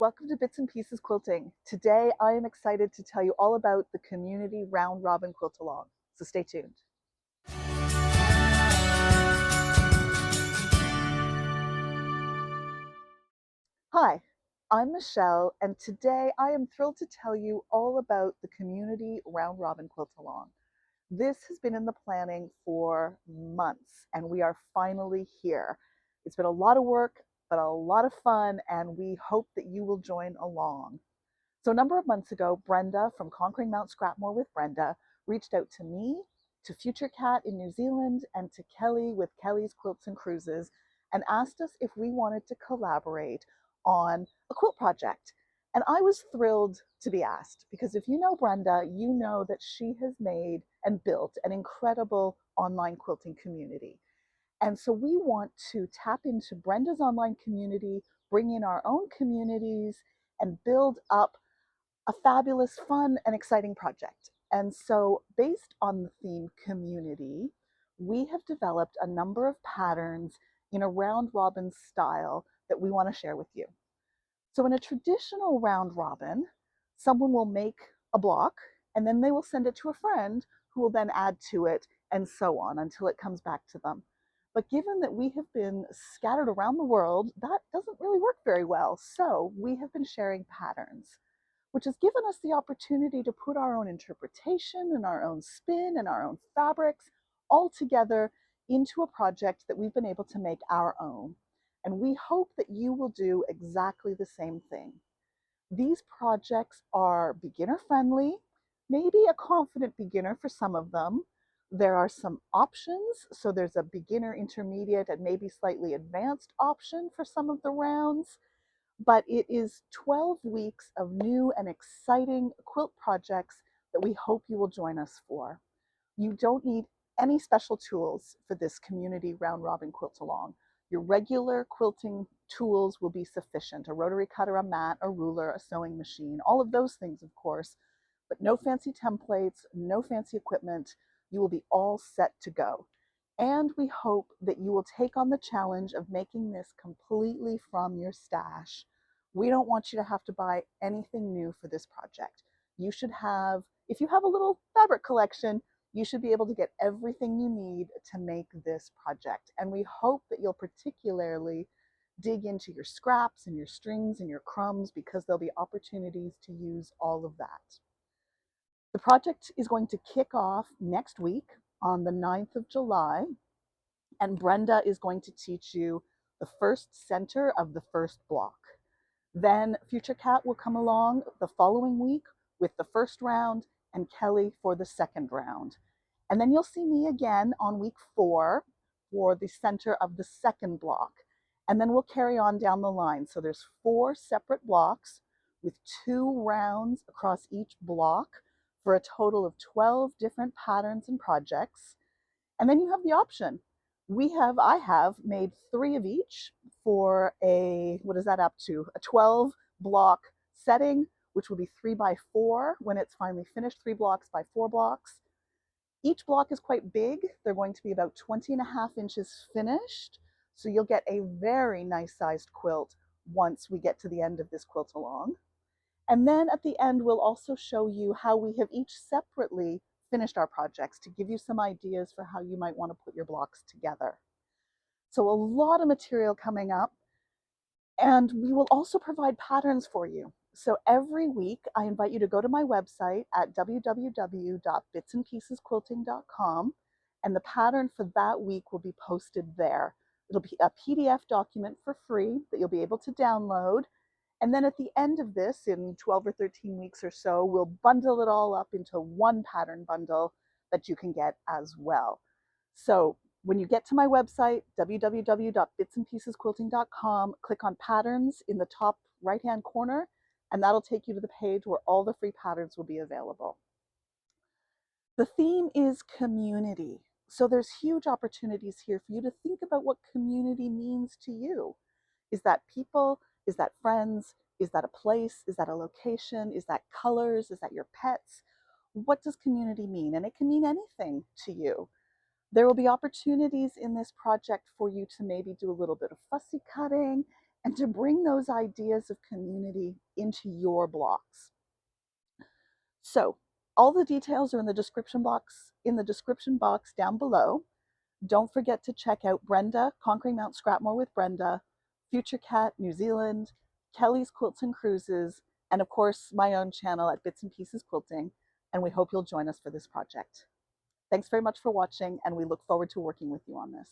welcome to Bits and Pieces Quilting. Today I am excited to tell you all about the community round robin quilt along, so stay tuned. Hi, I'm Michelle, and today I am thrilled to tell you all about the community round robin quilt along. This has been in the planning for months, and we are finally here. It's been a lot of work, but a lot of fun, and we hope that you will join along. So a number of months ago, Brenda from Conquering Mount Scrapmore with Brenda reached out to me, to Future Cat in New Zealand, and to Kelly with Kelly's Quilts and Cruises, and asked us if we wanted to collaborate on a quilt project. And I was thrilled to be asked because if you know Brenda, you know that she has made and built an incredible online quilting community. And so we want to tap into Brenda's online community, bring in our own communities, and build up a fabulous, fun, and exciting project. And so, based on the theme community, we have developed a number of patterns in a round robin style that we want to share with you. So, in a traditional round robin, someone will make a block and then they will send it to a friend who will then add to it and so on until it comes back to them. But given that we have been scattered around the world, that doesn't really work very well. So, we have been sharing patterns, which has given us the opportunity to put our own interpretation and our own spin and our own fabrics all together into a project that we've been able to make our own. And we hope that you will do exactly the same thing. These projects are beginner friendly, maybe a confident beginner for some of them. There are some options, so there's a beginner, intermediate, and maybe slightly advanced option for some of the rounds. But it is 12 weeks of new and exciting quilt projects that we hope you will join us for. You don't need any special tools for this community round robin quilt along. Your regular quilting tools will be sufficient: a rotary cutter, a mat, a ruler, a sewing machine, all of those things, of course, but no fancy templates, no fancy equipment. You will be all set to go. And we hope that you will take on the challenge of making this completely from your stash. We don't want you to have to buy anything new for this project. You should have, if you have a little fabric collection, you should be able to get everything you need to make this project. And we hope that you'll particularly dig into your scraps and your strings and your crumbs, because there'll be opportunities to use all of that. The project is going to kick off next week on the 9th of July, and Brenda is going to teach you the first center of the first block. Then Future Cat will come along the following week with the first round, and Kelly for the second round. And then you'll see me again on week 4 for the center of the second block. And then we'll carry on down the line. So there's 4 separate blocks with 2 rounds across each block for a total of 12 different patterns and projects. And then you have the option. I have made 3 of each for a, what is that up to? A 12 block setting, which will be 3 by 4 when it's finally finished, 3 blocks by 4 blocks. Each block is quite big. They're going to be about 20.5 inches finished. So you'll get a very nice sized quilt once we get to the end of this quilt along. And then at the end, we'll also show you how we have each separately finished our projects to give you some ideas for how you might want to put your blocks together. So a lot of material coming up, and we will also provide patterns for you. So every week I invite you to go to my website at www.bitsandpiecesquilting.com, and the pattern for that week will be posted there. It'll be a PDF document for free that you'll be able to download. And then at the end of this, in 12 or 13 weeks or so, we'll bundle it all up into one pattern bundle that you can get as well. So when you get to my website, www.bitsandpiecesquilting.com, click on patterns in the top right-hand corner, and that'll take you to the page where all the free patterns will be available. The theme is community. So there's huge opportunities here for you to think about what community means to you. Is that people? Is that friends? Is that a place? Is that a location? Is that colors? Is that your pets? What does community mean? And it can mean anything to you. There will be opportunities in this project for you to maybe do a little bit of fussy cutting and to bring those ideas of community into your blocks. So all the details are in the description box down below. Don't forget to check out Brenda, Conquering Mount Scrapmore with Brenda, Future Cat New Zealand, Kelly's Quilts and Cruises, and of course my own channel at Bits and Pieces Quilting, and we hope you'll join us for this project. Thanks very much for watching, and we look forward to working with you on this.